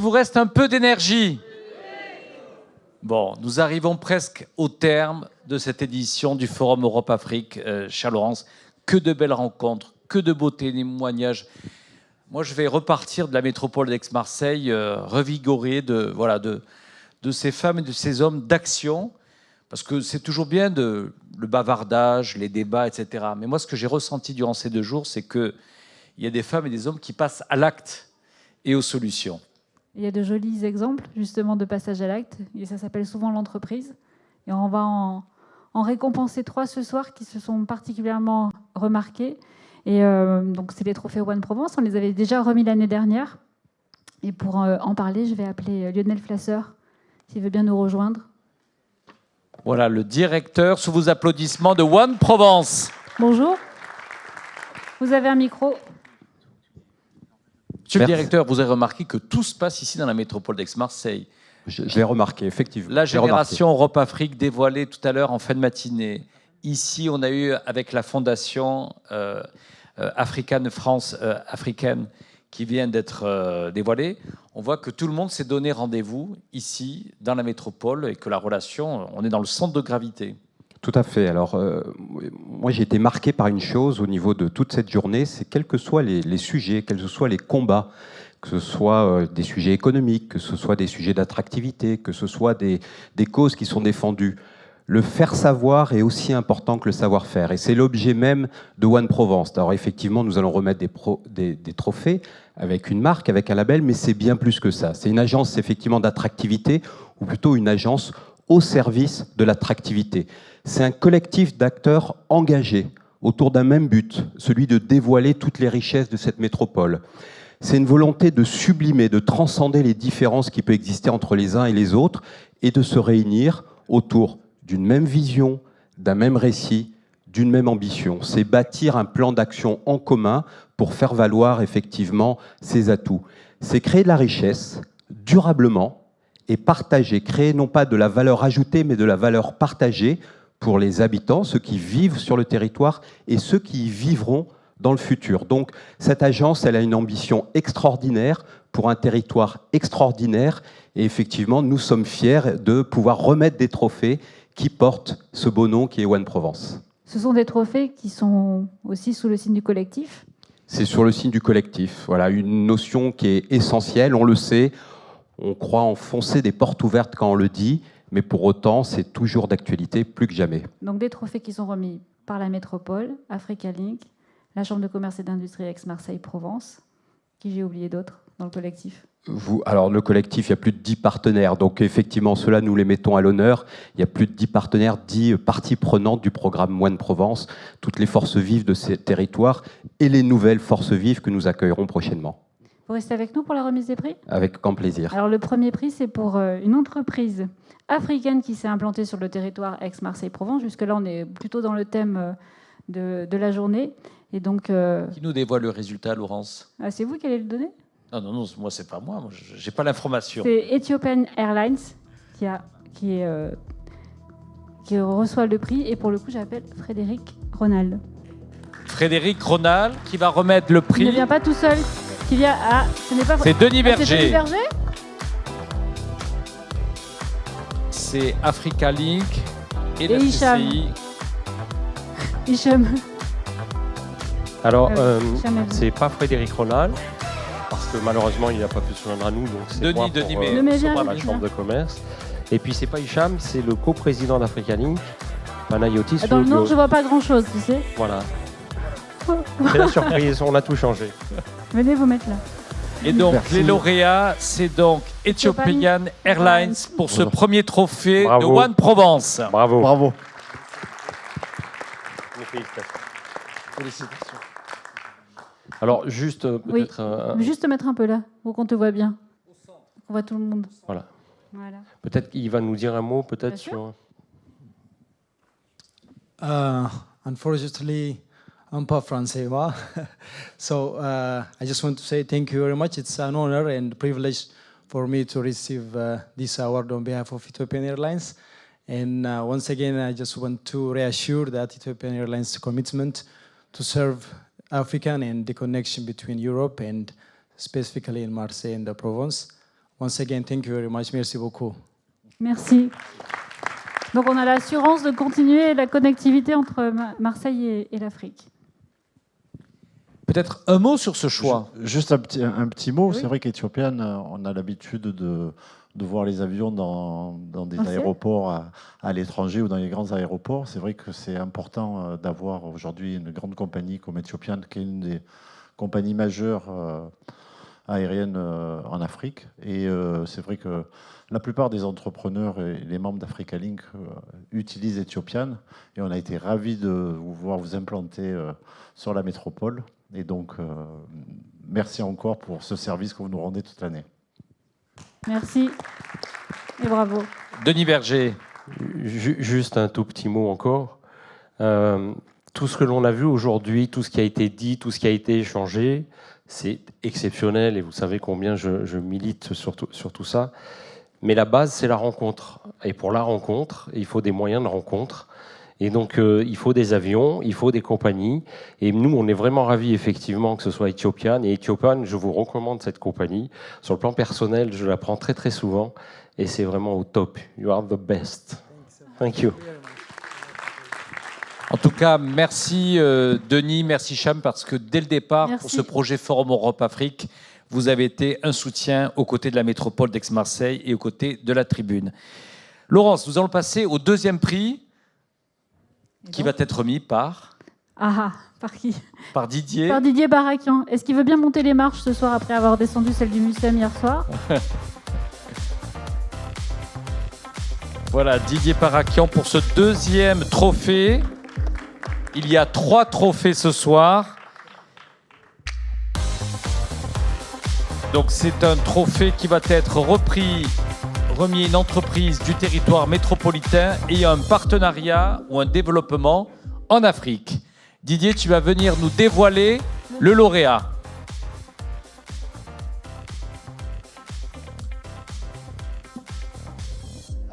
qu'il vous reste un peu d'énergie? Bon, nous arrivons presque au terme de cette édition du Forum Europe-Afrique. Chère Laurence, que de belles rencontres, que de beaux témoignages. Moi, je vais repartir de la métropole d'Aix-Marseille, revigoré de ces femmes et de ces hommes d'action, parce que c'est toujours bien le bavardage, les débats, etc. Mais moi, ce que j'ai ressenti durant ces 2 jours, c'est qu'il y a des femmes et des hommes qui passent à l'acte et aux solutions. Il y a de jolis exemples, justement, de passage à l'acte, et ça s'appelle souvent l'entreprise. Et on va en récompenser 3 ce soir qui se sont particulièrement remarqués. Et donc, c'est les trophées One Provence. On les avait déjà remis l'année dernière. Et pour en parler, je vais appeler Lionel Flasseur, s'il veut bien nous rejoindre. Voilà, le directeur, sous vos applaudissements, de One Provence. Bonjour. Vous avez un micro. Monsieur le directeur, vous avez remarqué que tout se passe ici dans la métropole d'Aix-Marseille. Je l'ai remarqué, effectivement. La génération Europe-Afrique dévoilée tout à l'heure en fin de matinée. Ici, on a eu, avec la fondation africaine qui vient d'être dévoilée, on voit que tout le monde s'est donné rendez-vous ici, dans la métropole, et que la relation, on est dans le centre de gravité. Tout à fait. Alors, moi, j'ai été marqué par une chose au niveau de toute cette journée, c'est quels que soient les sujets, quels que soient les combats, que ce soit des sujets économiques, que ce soit des sujets d'attractivité, que ce soit des causes qui sont défendues, le faire savoir est aussi important que le savoir-faire. Et c'est l'objet même de One Provence. Alors, effectivement, nous allons remettre des trophées avec une marque, avec un label, mais c'est bien plus que ça. C'est une agence, effectivement, d'attractivité, ou plutôt une agence au service de l'attractivité. C'est un collectif d'acteurs engagés autour d'un même but, celui de dévoiler toutes les richesses de cette métropole. C'est une volonté de sublimer, de transcender les différences qui peuvent exister entre les uns et les autres et de se réunir autour d'une même vision, d'un même récit, d'une même ambition. C'est bâtir un plan d'action en commun pour faire valoir effectivement ses atouts. C'est créer de la richesse durablement et partager, créer non pas de la valeur ajoutée, mais de la valeur partagée pour les habitants, ceux qui vivent sur le territoire et ceux qui y vivront dans le futur. Donc cette agence, elle a une ambition extraordinaire pour un territoire extraordinaire et effectivement, nous sommes fiers de pouvoir remettre des trophées qui portent ce beau nom qui est One Provence. Ce sont des trophées qui sont aussi sous le signe du collectif. C'est sur le signe du collectif. Voilà, une notion qui est essentielle, on le sait, on croit enfoncer des portes ouvertes quand on le dit, mais pour autant, c'est toujours d'actualité, plus que jamais. Donc des trophées qui sont remis par la métropole, Africa Link, la Chambre de commerce et d'industrie Aix-Marseille-Provence. Qui j'ai oublié d'autres dans le collectif? Alors le collectif, il y a plus de 10 partenaires, donc effectivement, ceux-là, nous les mettons à l'honneur. Il y a plus de 10 partenaires, 10 parties prenantes du programme One Provence, toutes les forces vives de ces territoires et les nouvelles forces vives que nous accueillerons prochainement. Vous restez avec nous pour la remise des prix? Avec grand plaisir. Alors le premier prix, c'est pour une entreprise africaine qui s'est implantée sur le territoire Aix-Marseille-Provence. Jusque-là, on est plutôt dans le thème de la journée. Et donc, Qui nous dévoile le résultat, Laurence? C'est vous qui allez le donner? Non, moi, c'est pas moi. J'ai pas l'information. C'est Ethiopian Airlines qui reçoit le prix. Et pour le coup, j'appelle Frédéric Ronald. Frédéric Ronald qui va remettre le prix. Il ne vient pas tout seul. Qui vient à... C'est Denis Berger. C'est Denis Berger. C'est Africa Link et la Hicham. CCI. Hicham. Alors, c'est pas Frédéric Ronald, parce que malheureusement, il n'a pas pu se joindre à nous, donc c'est moi Denis, pour la Chambre de commerce. Et puis, c'est pas Hicham, c'est le coprésident d'Africa Link, Panayotis. Dans le Nord, je vois pas grand-chose, tu sais. Voilà. C'est la surprise, on a tout changé. Venez vous mettre là. Et donc, les lauréats, c'est donc Ethiopian Airlines pour ce premier trophée de One Provence. Bravo. Bravo. Félicitations. Alors, juste peut-être... Oui. Juste te mettre un peu là, pour qu'on te voit bien. On voit tout le monde. Voilà. Voilà. Peut-être qu'il va nous dire un mot, peut-être sur... Unfortunately, I'm pas français. Well. So I just want to say thank you very much. It's an honor and privilege for me to receive this award on behalf of Ethiopian Airlines. And once again, I just want to reassure that Ethiopian Airlines' commitment to serve African and the connection between Europe and specifically in Marseille and the Provence. once again, thank you very much. Merci beaucoup. Merci. Donc on a l'assurance de continuer la connectivité entre Marseille et l'Afrique. Peut-être un mot sur ce choix. Juste un petit mot. Oui. C'est vrai qu'Ethiopian, on a l'habitude de voir les avions dans des Dans le ciel. aéroports à l'étranger ou dans les grands aéroports. C'est vrai que c'est important d'avoir aujourd'hui une grande compagnie comme Ethiopian, qui est une des compagnies majeures aériennes en Afrique. Et c'est vrai que la plupart des entrepreneurs et les membres d'Africa Link utilisent Ethiopian. Et on a été ravis de vous voir vous implanter sur la métropole. Et donc, merci encore pour ce service que vous nous rendez toute l'année. Merci et bravo. Denis Berger. Juste un tout petit mot encore. Tout ce que l'on a vu aujourd'hui, tout ce qui a été dit, tout ce qui a été échangé, c'est exceptionnel et vous savez combien je milite sur tout ça. Mais la base, c'est la rencontre. Et pour la rencontre, il faut des moyens de rencontre. Et donc, il faut des avions, il faut des compagnies. Et nous, on est vraiment ravis, effectivement, que ce soit Ethiopian. Et Ethiopian, je vous recommande cette compagnie. Sur le plan personnel, je la prends très, très souvent. Et c'est vraiment au top. You are the best. Thank you. En tout cas, merci Denis, merci Cham, parce que dès le départ, Merci. pour ce projet Forum Europe-Afrique, vous avez été un soutien aux côtés de la métropole d'Aix-Marseille et aux côtés de la tribune. Laurence, nous allons passer au deuxième prix, qui va être remis par Par qui? Didier. Par Didier Barakian. Est-ce qu'il veut bien monter les marches ce soir après avoir descendu celle du Mucem hier soir? Voilà, Didier Barakian pour ce deuxième trophée. Il y a 3 trophées ce soir. Donc c'est un trophée qui va être remis à une entreprise du territoire métropolitain et un partenariat ou un développement en Afrique. Didier, tu vas venir nous dévoiler le lauréat.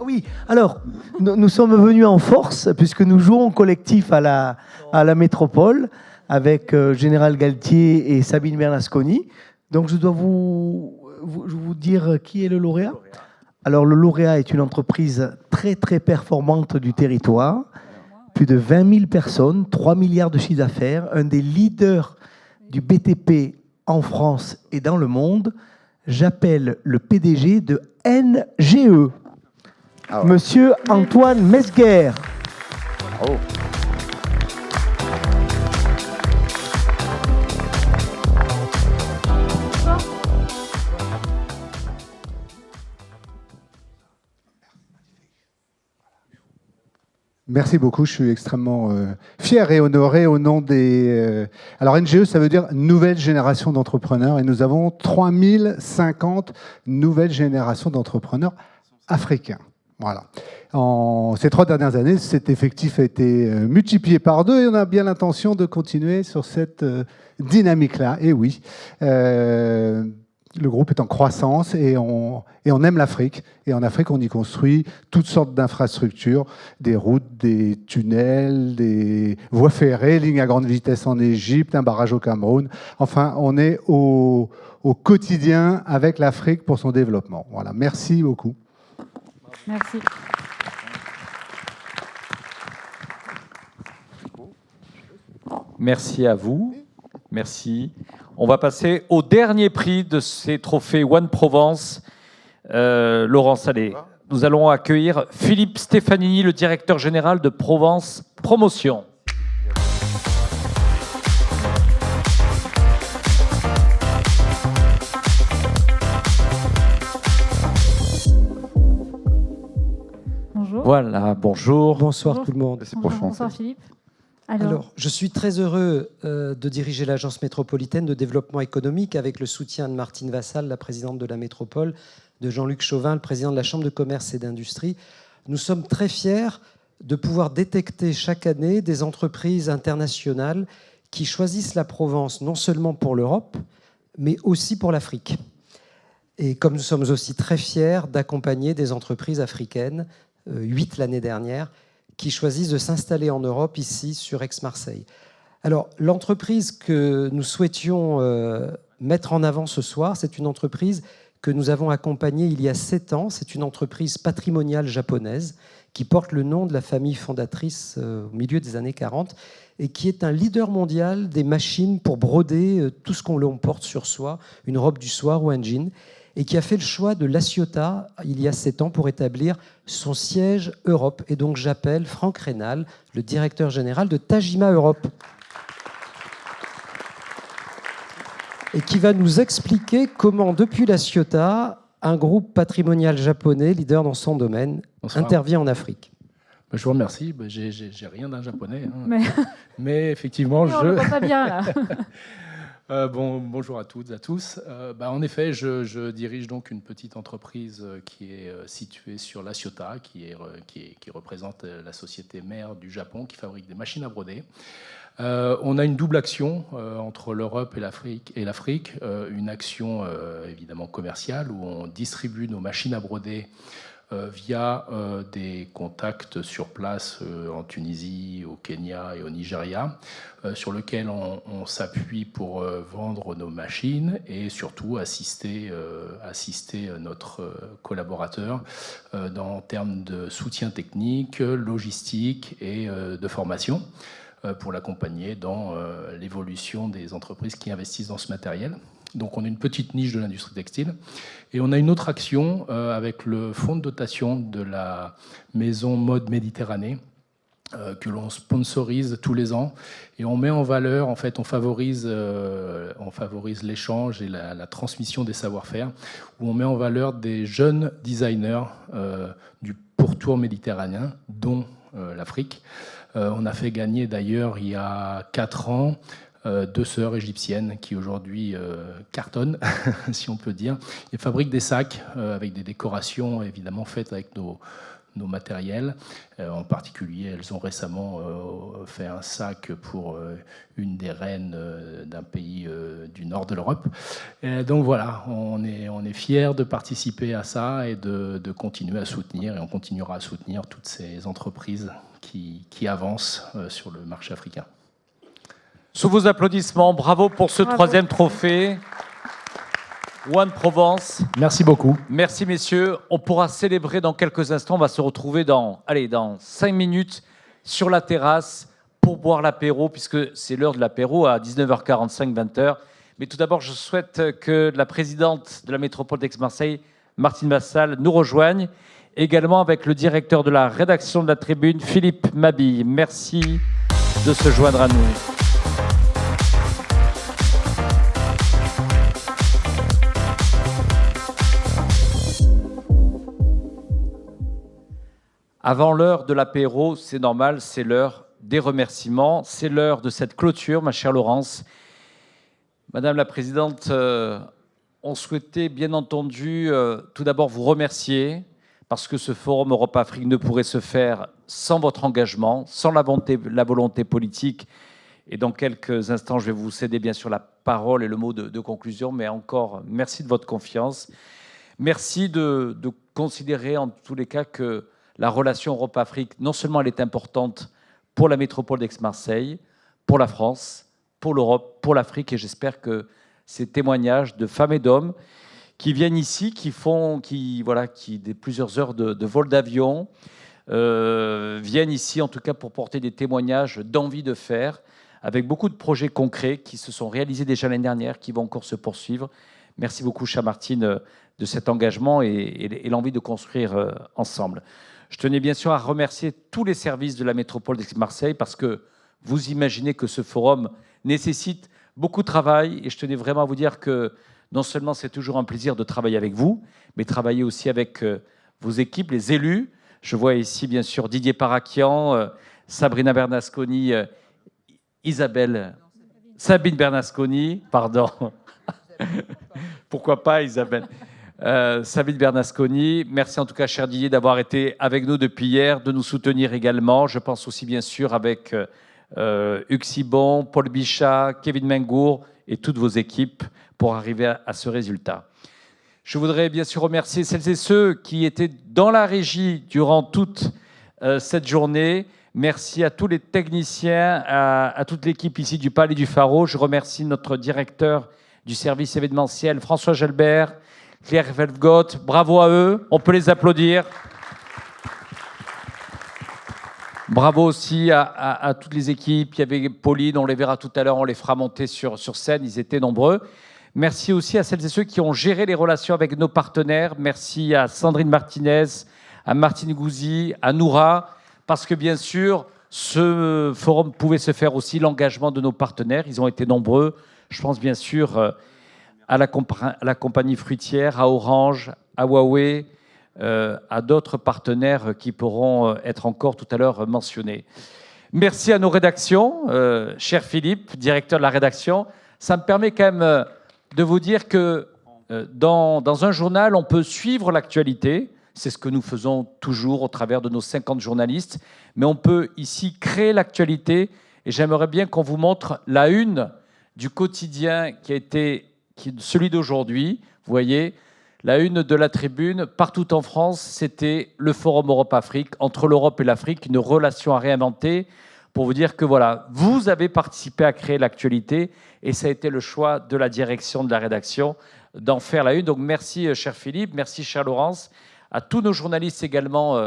Oui, alors, nous sommes venus en force, puisque nous jouons collectif à la métropole, avec Général Galtier et Sabine Bernasconi. Donc, je dois vous dire qui est le lauréat. Alors, le lauréat est une entreprise très, très performante du territoire. Plus de 20 000 personnes, 3 milliards de chiffre d'affaires, un des leaders du BTP en France et dans le monde. J'appelle le PDG de NGE. Monsieur Antoine Mesguer. Bravo. Merci beaucoup, je suis extrêmement fier et honoré au nom des... Alors NGE, ça veut dire Nouvelle Génération d'Entrepreneurs, et nous avons 3050 nouvelles générations d'entrepreneurs africains. Voilà. En ces 3 dernières années, cet effectif a été multiplié par 2 et on a bien l'intention de continuer sur cette dynamique-là. Et oui, le groupe est en croissance et on aime l'Afrique. Et en Afrique, on y construit toutes sortes d'infrastructures, des routes, des tunnels, des voies ferrées, lignes à grande vitesse en Égypte, un barrage au Cameroun. Enfin, on est au quotidien avec l'Afrique pour son développement. Voilà. Merci beaucoup. Merci. Merci à vous. Merci. On va passer au dernier prix de ces trophées One Provence. Laurence, allez, nous allons accueillir Philippe Stefanini, le directeur général de Provence Promotion. Bonjour. Voilà, bonjour. Bonsoir Bonjour. tout le monde. Bonsoir Philippe. Alors, je suis très heureux de diriger l'Agence métropolitaine de développement économique avec le soutien de Martine Vassal, la présidente de la métropole, de Jean-Luc Chauvin, le président de la Chambre de commerce et d'industrie. Nous sommes très fiers de pouvoir détecter chaque année des entreprises internationales qui choisissent la Provence non seulement pour l'Europe, mais aussi pour l'Afrique. Et comme nous sommes aussi très fiers d'accompagner des entreprises africaines, 8 l'année dernière, qui choisissent de s'installer en Europe, ici, sur Aix-Marseille. Alors, l'entreprise que nous souhaitions mettre en avant ce soir, c'est une entreprise que nous avons accompagné il y a 7 ans. C'est une entreprise patrimoniale japonaise qui porte le nom de la famille fondatrice au milieu des années 40 et qui est un leader mondial des machines pour broder tout ce qu'on porte sur soi, une robe du soir ou un jean, et qui a fait le choix de La Ciotat il y a 7 ans pour établir son siège Europe. Et donc j'appelle Franck Rénal, le directeur général de Tajima Europe, et qui va nous expliquer comment, depuis La Ciotat, un groupe patrimonial japonais, leader dans son domaine, intervient en Afrique. Je vous remercie. J'ai rien d'un japonais. Hein. Mais effectivement, on le voit pas bien, là. Bonjour à toutes et à tous. En effet, je dirige donc une petite entreprise qui est située sur La Ciotat, qui représente la société mère du Japon, qui fabrique des machines à broder. On a une double action entre l'Europe et l'Afrique. Une action évidemment commerciale où on distribue nos machines à broder via des contacts sur place en Tunisie, au Kenya et au Nigeria, sur lequel on s'appuie pour vendre nos machines et surtout assister notre collaborateur en termes de soutien technique, logistique et de formation, pour l'accompagner dans l'évolution des entreprises qui investissent dans ce matériel. Donc on a une petite niche de l'industrie textile. Et on a une autre action avec le fonds de dotation de la maison Mode Méditerranée que l'on sponsorise tous les ans. Et on met en valeur, en fait, on favorise l'échange et la transmission des savoir-faire, où on met en valeur des jeunes designers du pourtour méditerranéen, dont l'Afrique. On a fait gagner d'ailleurs il y a 4 ans 2 sœurs égyptiennes qui aujourd'hui cartonnent, si on peut dire, et fabriquent des sacs avec des décorations évidemment faites avec nos matériels. En particulier, elles ont récemment fait un sac pour une des reines d'un pays du nord de l'Europe. Donc voilà, on est fiers de participer à ça et de continuer à soutenir, et on continuera à soutenir toutes ces entreprises qui avancent sur le marché africain. Sous vos applaudissements, bravo pour ce 3e trophée. One Provence. Merci beaucoup. Merci messieurs. On pourra célébrer dans quelques instants. On va se retrouver dans 5 minutes sur la terrasse pour boire l'apéro, puisque c'est l'heure de l'apéro à 19h45, 20h. Mais tout d'abord, je souhaite que la présidente de la métropole d'Aix-Marseille, Martine Vassal, nous rejoigne, également avec le directeur de la rédaction de la Tribune, Philippe Mabille. Merci de se joindre à nous. Avant l'heure de l'apéro, c'est normal, c'est l'heure des remerciements, c'est l'heure de cette clôture, ma chère Laurence. Madame la Présidente, on souhaitait bien entendu tout d'abord vous remercier, parce que ce Forum Europe-Afrique ne pourrait se faire sans votre engagement, sans la volonté politique. Et dans quelques instants, je vais vous céder bien sûr la parole et le mot de conclusion, mais encore, merci de votre confiance. Merci de considérer en tous les cas que la relation Europe-Afrique, non seulement elle est importante pour la métropole d'Aix-Marseille, pour la France, pour l'Europe, pour l'Afrique, et j'espère que ces témoignages de femmes et d'hommes qui viennent ici, qui des plusieurs heures de vol d'avion, viennent ici en tout cas pour porter des témoignages d'envie de faire, avec beaucoup de projets concrets qui se sont réalisés déjà l'année dernière, qui vont encore se poursuivre. Merci beaucoup, chère Martine, de cet engagement et l'envie de construire ensemble. Je tenais bien sûr à remercier tous les services de la métropole d'Aix-Marseille, parce que vous imaginez que ce forum nécessite beaucoup de travail, et je tenais vraiment à vous dire que non seulement c'est toujours un plaisir de travailler avec vous, mais travailler aussi avec vos équipes, les élus. Je vois ici bien sûr Didier Parakian, Sabrina Bernasconi, Sabine Bernasconi, pardon. Pourquoi pas Isabelle? Sabine Bernasconi, merci en tout cas, cher Didier, d'avoir été avec nous depuis hier, de nous soutenir également. Je pense aussi bien sûr avec Hugues Sibon, Paul Bichat, Kevin Mengour et toutes vos équipes pour arriver à ce résultat. Je voudrais bien sûr remercier celles et ceux qui étaient dans la régie durant toute cette journée. Merci à tous les techniciens, à toute l'équipe ici du Palais du Pharo. Je remercie notre directeur du service événementiel, François Gelbert, Claire Velfgott, bravo à eux, on peut les applaudir. Bravo aussi à toutes les équipes. Il y avait Pauline, on les verra tout à l'heure, on les fera monter sur scène, ils étaient nombreux. Merci aussi à celles et ceux qui ont géré les relations avec nos partenaires. Merci à Sandrine Martinez, à Martine Gouzy, à Noura, parce que bien sûr, ce forum pouvait se faire aussi l'engagement de nos partenaires. Ils ont été nombreux. Je pense bien sûr à la compagnie fruitière, à Orange, à Huawei, à d'autres partenaires qui pourront être encore tout à l'heure mentionnés. Merci à nos rédactions, cher Philippe, directeur de la rédaction. Ça me permet quand même de vous dire que dans un journal, on peut suivre l'actualité. C'est ce que nous faisons toujours au travers de nos 50 journalistes. Mais on peut ici créer l'actualité. Et j'aimerais bien qu'on vous montre la une du quotidien qui est celui d'aujourd'hui. Vous voyez, la une de la Tribune, partout en France, c'était le Forum Europe-Afrique, entre l'Europe et l'Afrique, une relation à réinventer, pour vous dire que voilà, vous avez participé à créer l'actualité, et ça a été le choix de la direction de la rédaction d'en faire la une. Donc merci, cher Philippe, merci, cher Laurence, à tous nos journalistes également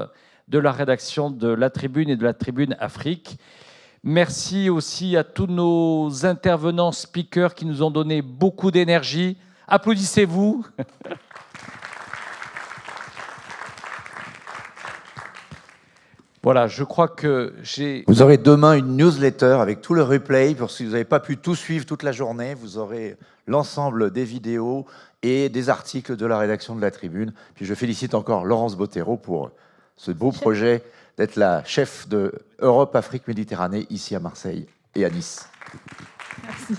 de la rédaction de la Tribune et de la Tribune Afrique. Merci aussi à tous nos intervenants, speakers, qui nous ont donné beaucoup d'énergie. Applaudissez-vous. Voilà, je crois que j'ai... Vous aurez demain une newsletter avec tout le replay. Pour si vous n'avez pas pu tout suivre toute la journée, vous aurez l'ensemble des vidéos et des articles de la rédaction de la Tribune. Puis je félicite encore Laurence Bottero pour ce beau projet d'être la chef de Europe, Afrique, Méditerranée, ici à Marseille et à Nice. Merci.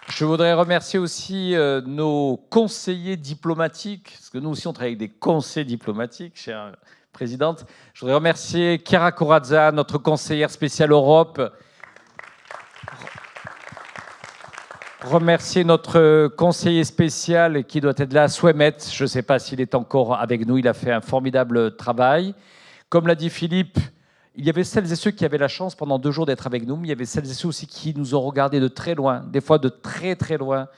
Je voudrais remercier aussi nos conseillers diplomatiques, parce que nous aussi on travaille avec des conseillers diplomatiques, chère présidente. Je voudrais remercier Chiara Corazza, notre conseillère spéciale Europe. Remercier notre conseiller spécial qui doit être là, Souemet. Je ne sais pas s'il est encore avec nous, il a fait un formidable travail. Comme l'a dit Philippe, il y avait celles et ceux qui avaient la chance pendant 2 jours d'être avec nous, mais il y avait celles et ceux aussi qui nous ont regardés de très loin, des fois de très très loin.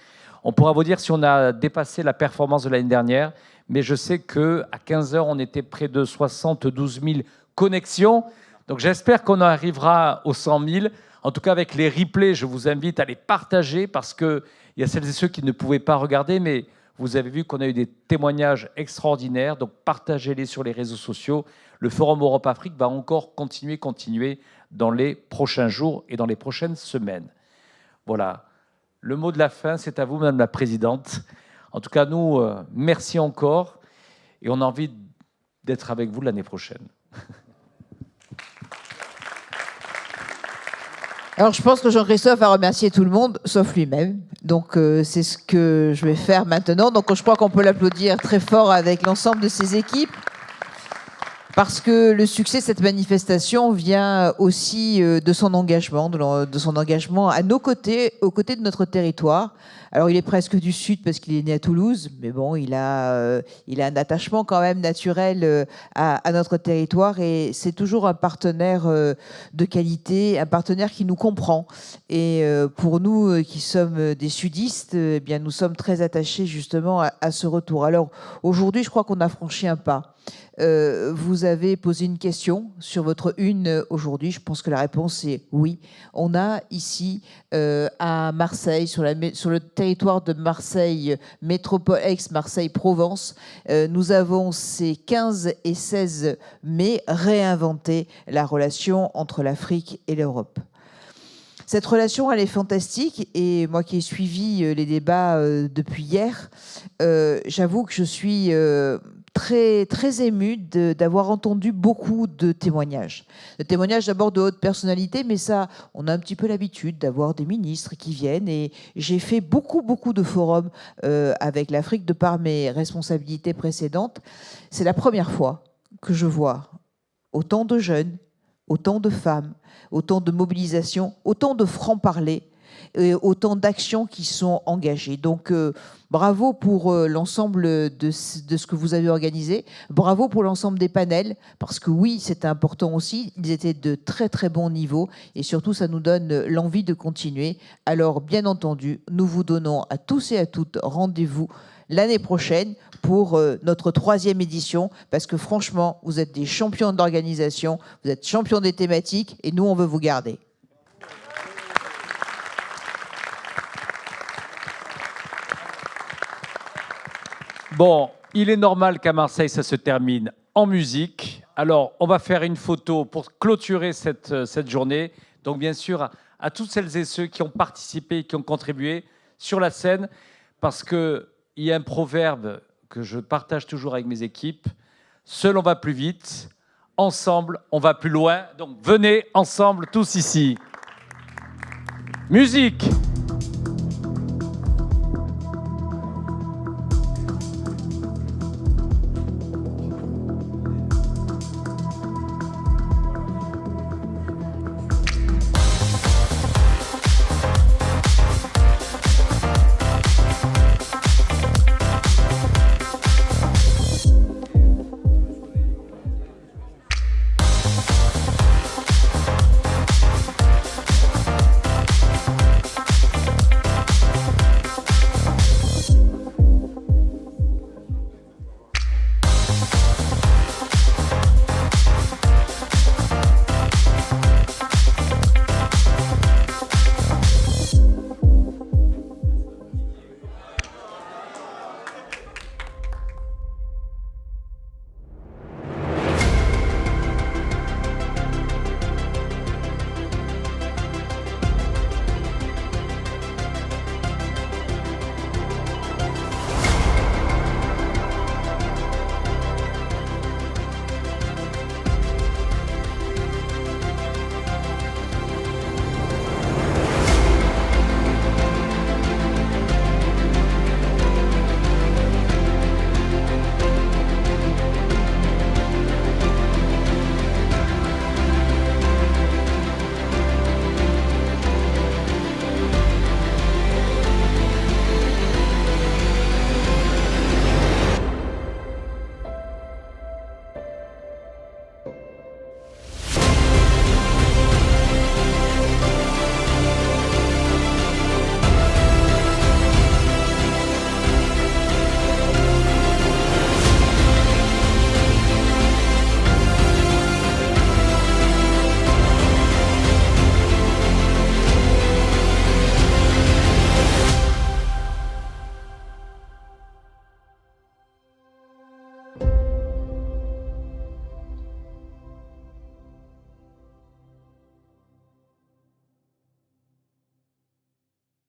On pourra vous dire si on a dépassé la performance de l'année dernière, mais je sais qu'à 15h, on était près de 72 000 connexions. Donc j'espère qu'on arrivera aux 100 000. En tout cas, avec les replays, je vous invite à les partager parce qu'il y a celles et ceux qui ne pouvaient pas regarder, mais vous avez vu qu'on a eu des témoignages extraordinaires. Donc partagez-les sur les réseaux sociaux. Le Forum Europe-Afrique va encore continuer dans les prochains jours et dans les prochaines semaines. Voilà. Le mot de la fin, c'est à vous, Madame la Présidente. En tout cas, nous, merci encore. Et on a envie d'être avec vous l'année prochaine. Alors, je pense que Jean-Christophe a remercié tout le monde, sauf lui-même. Donc, c'est ce que je vais faire maintenant. Donc, je crois qu'on peut l'applaudir très fort avec l'ensemble de ses équipes. Parce que le succès de cette manifestation vient aussi de son engagement, à nos côtés, aux côtés de notre territoire. Alors, il est presque du Sud parce qu'il est né à Toulouse, mais bon, il a un attachement quand même naturel à notre territoire et c'est toujours un partenaire de qualité, un partenaire qui nous comprend. Et pour nous qui sommes des sudistes, eh bien, nous sommes très attachés justement à ce retour. Alors, aujourd'hui, je crois qu'on a franchi un pas. Vous avez posé une question sur votre une aujourd'hui. Je pense que la réponse est oui. On a ici à Marseille, sur le territoire de Marseille, métropole ex-Marseille-Provence, nous avons ces 15 et 16 mai réinventé la relation entre l'Afrique et l'Europe. Cette relation, elle est fantastique et moi qui ai suivi les débats depuis hier, j'avoue que je suis très, très émue d'avoir entendu beaucoup de témoignages. De témoignages d'abord de hautes personnalités, mais ça, on a un petit peu l'habitude d'avoir des ministres qui viennent et j'ai fait beaucoup, beaucoup de forums avec l'Afrique de par mes responsabilités précédentes. C'est la première fois que je vois autant de jeunes, autant de femmes, autant de mobilisation, autant de francs-parler et autant d'actions qui sont engagées. Donc, bravo pour l'ensemble de ce que vous avez organisé. Bravo pour l'ensemble des panels, parce que oui, c'est important aussi. Ils étaient de très, très bon niveau et surtout, ça nous donne l'envie de continuer. Alors, bien entendu, nous vous donnons à tous et à toutes rendez-vous l'année prochaine pour notre 3e édition, parce que franchement, vous êtes des champions d'organisation, vous êtes champions des thématiques, et nous, on veut vous garder. Bon, il est normal qu'à Marseille, ça se termine en musique. Alors, on va faire une photo pour clôturer cette journée. Donc, bien sûr, à toutes celles et ceux qui ont participé, qui ont contribué sur la scène, parce qu'il y a un proverbe que je partage toujours avec mes équipes. Seul, on va plus vite. Ensemble, on va plus loin. Donc, venez ensemble tous ici. Musique!